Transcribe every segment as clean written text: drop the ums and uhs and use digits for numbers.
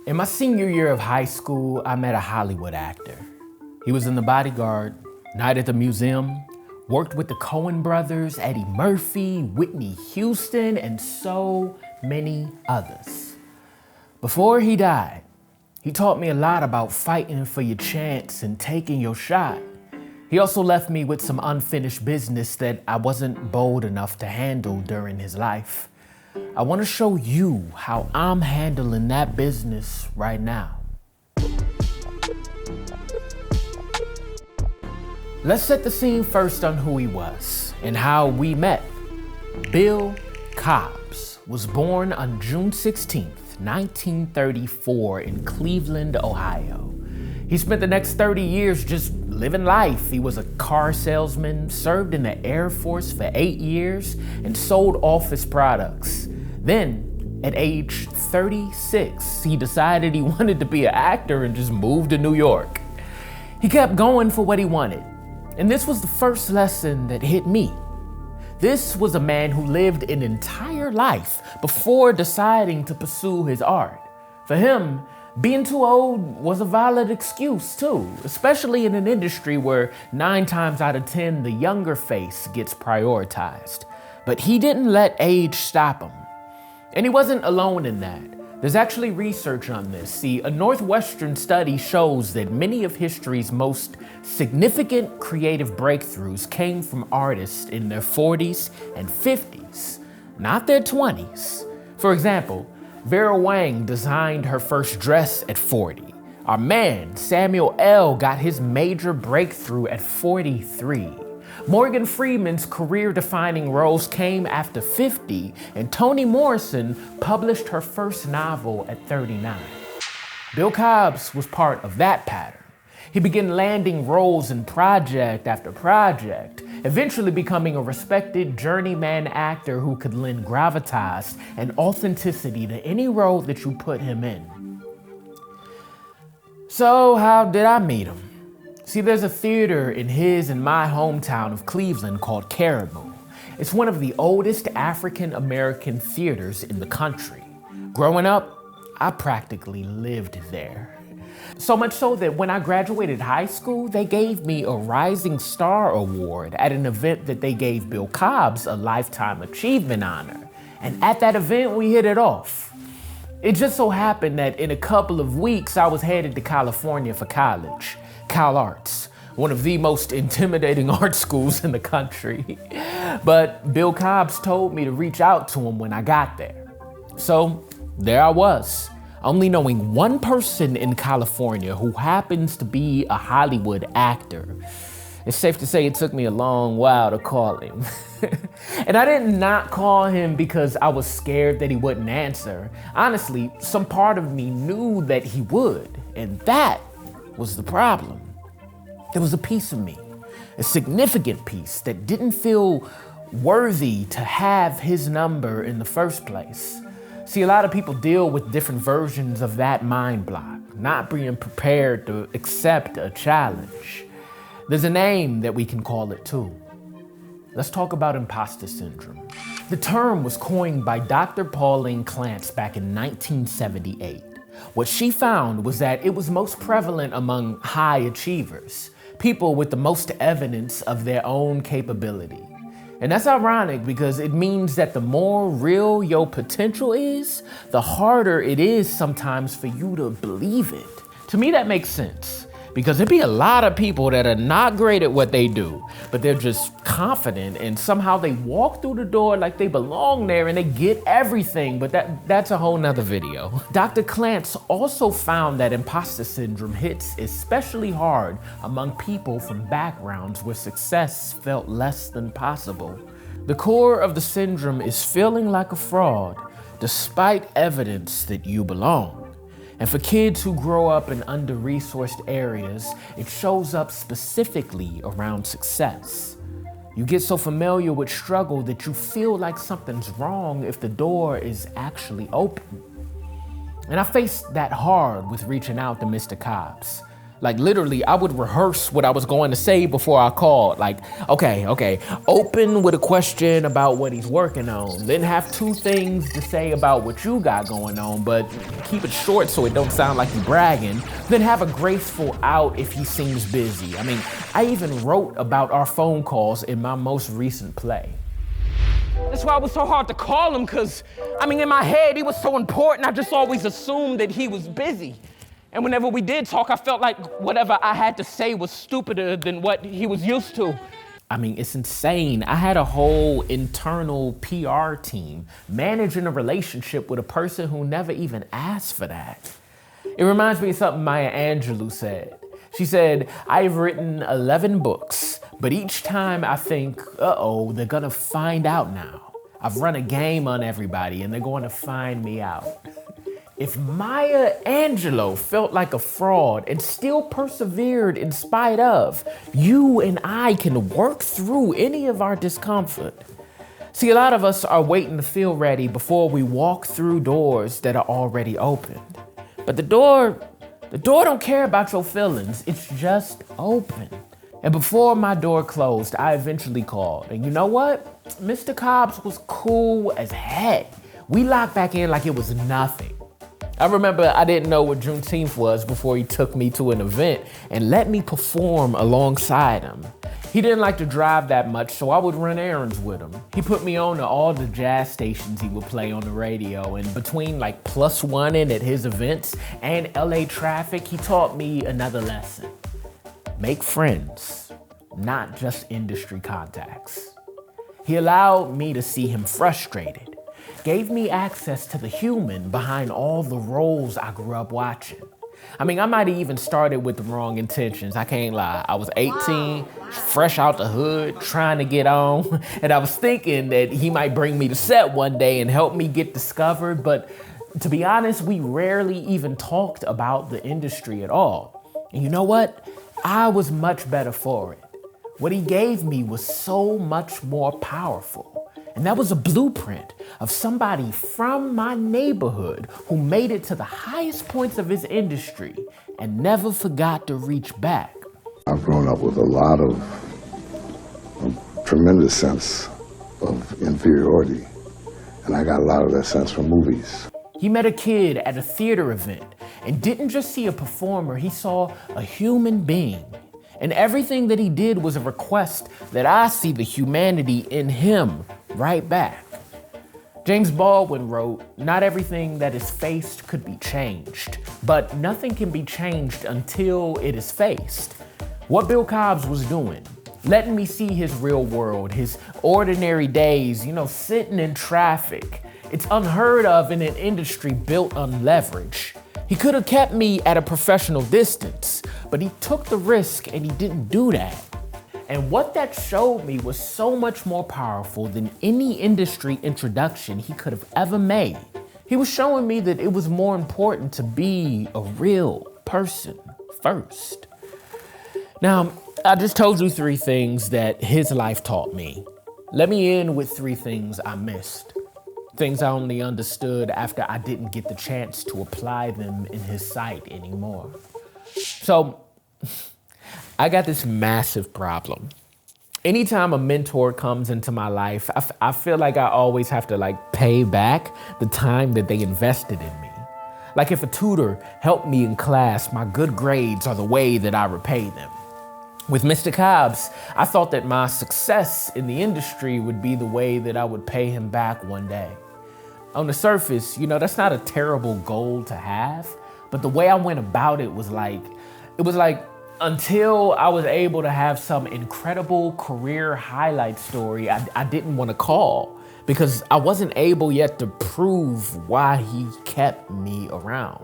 In my senior year of high school, I met a Hollywood actor. He was in The Bodyguard, Night at the Museum, worked with the Coen brothers, Eddie Murphy, Whitney Houston, and so many others. Before he died, he taught me a lot about fighting for your chance and taking your shot. He also left me with some unfinished business that I wasn't bold enough to handle during his life. I want to show you how I'm handling that business right now. Let's set the scene first on who he was and how we met. Bill Cobbs was born on June 16th, 1934 in Cleveland, Ohio. He spent the next 30 years just living life. He was a car salesman, served in the Air Force for 8 years, and sold office products. Then, at age 36, he decided he wanted to be an actor and just moved to New York. He kept going for what he wanted, and this was the first lesson that hit me. This was a man who lived an entire life before deciding to pursue his art. For him, being too old was a valid excuse too, especially in an industry where 9 times out of 10, the younger face gets prioritized. But he didn't let age stop him. And he wasn't alone in that. There's actually research on this. See, a Northwestern study shows that many of history's most significant creative breakthroughs came from artists in their 40s and 50s, not their 20s. For example, Vera Wang designed her first dress at 40. Our man, Samuel L., got his major breakthrough at 43. Morgan Freeman's career-defining roles came after 50, and Toni Morrison published her first novel at 39. Bill Cobbs was part of that pattern. He began landing roles in project after project, eventually becoming a respected journeyman actor who could lend gravitas and authenticity to any role that you put him in. So, how did I meet him? See, there's a theater in his and my hometown of Cleveland called Caribou. It's one of the oldest African-American theaters in the country. Growing up, I practically lived there. So much so that when I graduated high school, they gave me a Rising Star Award at an event that they gave Bill Cobbs a Lifetime Achievement honor. And at that event, we hit it off. It just so happened that in a couple of weeks, I was headed to California for college. Cal Arts, one of the most intimidating art schools in the country. But Bill Cobbs told me to reach out to him when I got there. So there I was, only knowing one person in California who happens to be a Hollywood actor. It's safe to say it took me a long while to call him. And I did not call him because I was scared that he wouldn't answer. Honestly, some part of me knew that he would, and that was the problem. There was a piece of me, a significant piece that didn't feel worthy to have his number in the first place. See, a lot of people deal with different versions of that mind block, not being prepared to accept a challenge. There's a name that we can call it too. Let's talk about imposter syndrome. The term was coined by Dr. Pauline Clance back in 1978. What she found was that it was most prevalent among high achievers, people with the most evidence of their own capability. And that's ironic because it means that the more real your potential is, the harder it is sometimes for you to believe it. To me, that makes sense. Because there'd be a lot of people that are not great at what they do, but they're just confident and somehow they walk through the door like they belong there and they get everything, but that's a whole nother video. Dr. Clance also found that imposter syndrome hits especially hard among people from backgrounds where success felt less than possible. The core of the syndrome is feeling like a fraud despite evidence that you belong. And for kids who grow up in under-resourced areas, it shows up specifically around success. You get so familiar with struggle that you feel like something's wrong if the door is actually open. And I faced that hard with reaching out to Mr. Cobbs. Like literally, I would rehearse what I was going to say before I called. Like, okay, open with a question about what he's working on. Then have 2 things to say about what you got going on, but keep it short so it don't sound like you're bragging. Then have a graceful out if he seems busy. I mean, I even wrote about our phone calls in my most recent play. That's why it was so hard to call him, because, in my head, he was so important. I just always assumed that he was busy. And whenever we did talk, I felt like whatever I had to say was stupider than what he was used to. It's insane. I had a whole internal PR team managing a relationship with a person who never even asked for that. It reminds me of something Maya Angelou said. She said, I've written 11 books, but each time I think, they're gonna find out now. I've run a game on everybody and they're going to find me out. If Maya Angelou felt like a fraud and still persevered in spite of, you and I can work through any of our discomfort. See, a lot of us are waiting to feel ready before we walk through doors that are already opened. But the door don't care about your feelings. It's just open. And before my door closed, I eventually called. And you know what? Mr. Cobbs was cool as heck. We locked back in like it was nothing. I remember I didn't know what Juneteenth was before he took me to an event and let me perform alongside him. He didn't like to drive that much, so I would run errands with him. He put me on to all the jazz stations he would play on the radio, and between like +1 in at his events and LA traffic, he taught me another lesson. Make friends, not just industry contacts. He allowed me to see him frustrated, gave me access to the human behind all the roles I grew up watching. I might have even started with the wrong intentions, I can't lie. I was 18, fresh out the hood, trying to get on, and I was thinking that he might bring me to set one day and help me get discovered, but to be honest, we rarely even talked about the industry at all. And you know what? I was much better for it. What he gave me was so much more powerful. And that was a blueprint of somebody from my neighborhood who made it to the highest points of his industry and never forgot to reach back. I've grown up with a lot of tremendous sense of inferiority, and I got a lot of that sense from movies. He met a kid at a theater event and didn't just see a performer, he saw a human being. And everything that he did was a request that I see the humanity in him right back. James Baldwin wrote, "Not everything that is faced could be changed, but nothing can be changed until it is faced." What Bill Cobbs was doing, letting me see his real world, his ordinary days, sitting in traffic. It's unheard of in an industry built on leverage. He could have kept me at a professional distance, but he took the risk and he didn't do that. And what that showed me was so much more powerful than any industry introduction he could have ever made. He was showing me that it was more important to be a real person first. Now, I just told you 3 things that his life taught me. Let me end with 3 things I missed. Things I only understood after I didn't get the chance to apply them in his sight anymore. So, I got this massive problem. Anytime a mentor comes into my life, I feel like I always have to pay back the time that they invested in me. Like if a tutor helped me in class, my good grades are the way that I repay them. With Mr. Cobbs, I thought that my success in the industry would be the way that I would pay him back one day. On the surface, that's not a terrible goal to have, but the way I went about it was like until I was able to have some incredible career highlight story, I didn't want to call because I wasn't able yet to prove why he kept me around.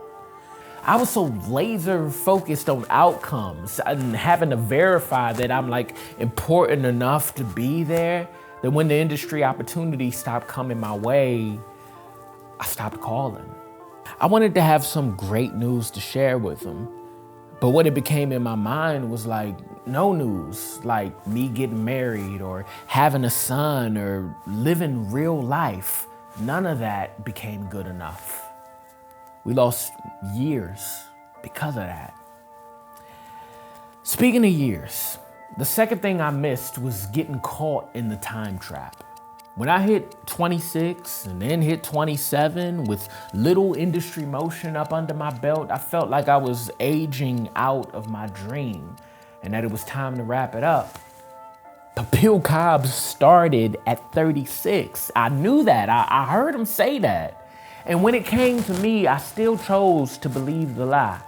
I was so laser focused on outcomes and having to verify that I'm important enough to be there, that when the industry opportunity stopped coming my way, I stopped calling. I wanted to have some great news to share with him, but what it became in my mind was no news, like me getting married or having a son or living real life. None of that became good enough. We lost years because of that. Speaking of years, the second thing I missed was getting caught in the time trap. When I hit 26 and then hit 27 with little industry motion up under my belt, I felt like I was aging out of my dream and that it was time to wrap it up. But Bill Cobbs started at 36. I knew that. I heard him say that. And when it came to me, I still chose to believe the lie.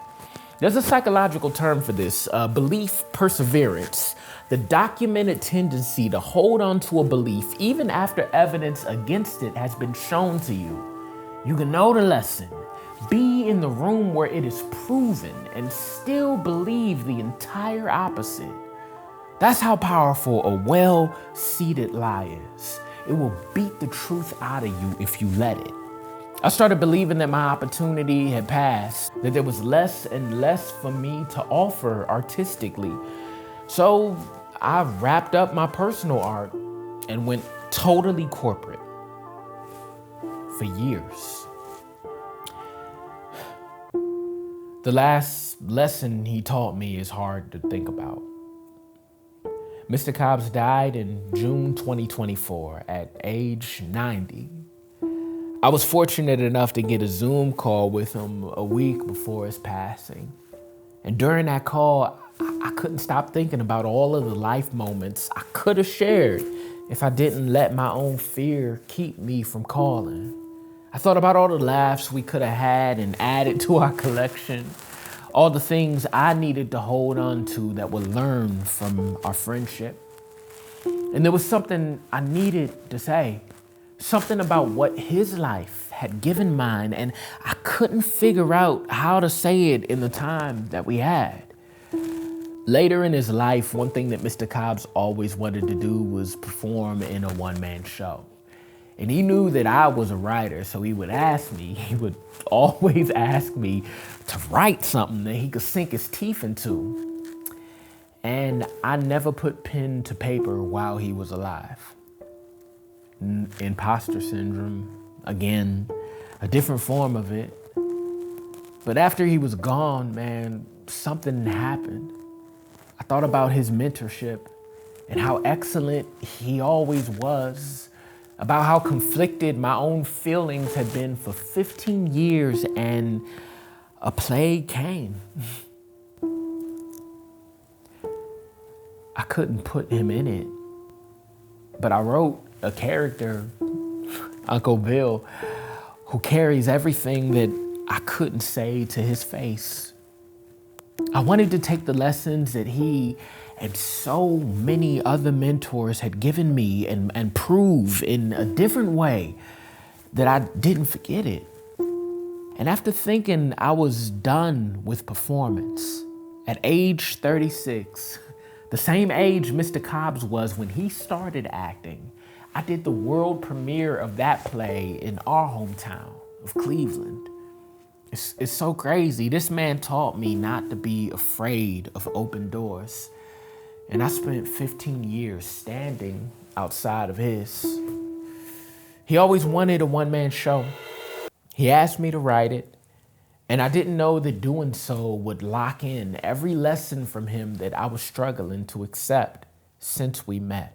There's a psychological term for this, belief perseverance. The documented tendency to hold on to a belief even after evidence against it has been shown to you. You can know the lesson, be in the room where it is proven, and still believe the entire opposite. That's how powerful a well-seated lie is. It will beat the truth out of you if you let it. I started believing that my opportunity had passed, that there was less and less for me to offer artistically. So I wrapped up my personal art and went totally corporate for years. The last lesson he taught me is hard to think about. Mr. Cobbs died in June 2024 at age 90. I was fortunate enough to get a Zoom call with him a week before his passing. And during that call, I couldn't stop thinking about all of the life moments I could have shared if I didn't let my own fear keep me from calling. I thought about all the laughs we could have had and added to our collection, all the things I needed to hold on to that would learn from our friendship. And there was something I needed to say. Something about what his life had given mine, and I couldn't figure out how to say it in the time that we had. Later in his life, one thing that Mr. Cobbs always wanted to do was perform in a one-man show. And he knew that I was a writer, so he would always ask me to write something that he could sink his teeth into. And I never put pen to paper while he was alive. Imposter syndrome, again, a different form of it. But after he was gone, man, something happened. I thought about his mentorship and how excellent he always was, about how conflicted my own feelings had been for 15 years, and a plague came. I couldn't put him in it, but I wrote a character, Uncle Bill, who carries everything that I couldn't say to his face. I wanted to take the lessons that he and so many other mentors had given me and prove in a different way that I didn't forget it. And after thinking I was done with performance, at age 36, the same age Mr. Cobbs was when he started acting, I did the world premiere of that play in our hometown of Cleveland. It's so crazy. This man taught me not to be afraid of open doors. And I spent 15 years standing outside of his. He always wanted a one-man show. He asked me to write it, and I didn't know that doing so would lock in every lesson from him that I was struggling to accept since we met.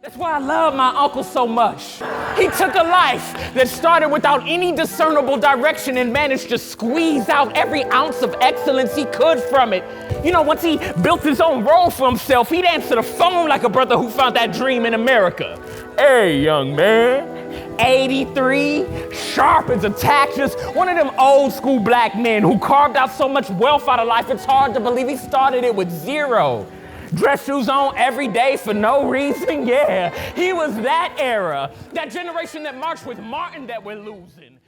That's why I love my uncle so much. He took a life that started without any discernible direction and managed to squeeze out every ounce of excellence he could from it. You know, once he built his own role for himself, he'd answer the phone like a brother who found that dream in America. Hey, young man. 83, sharp as a tack, just one of them old school black men who carved out so much wealth out of life, it's hard to believe he started it with zero. Dress shoes on every day for no reason, yeah. He was that era, that generation that marched with Martin that we're losing.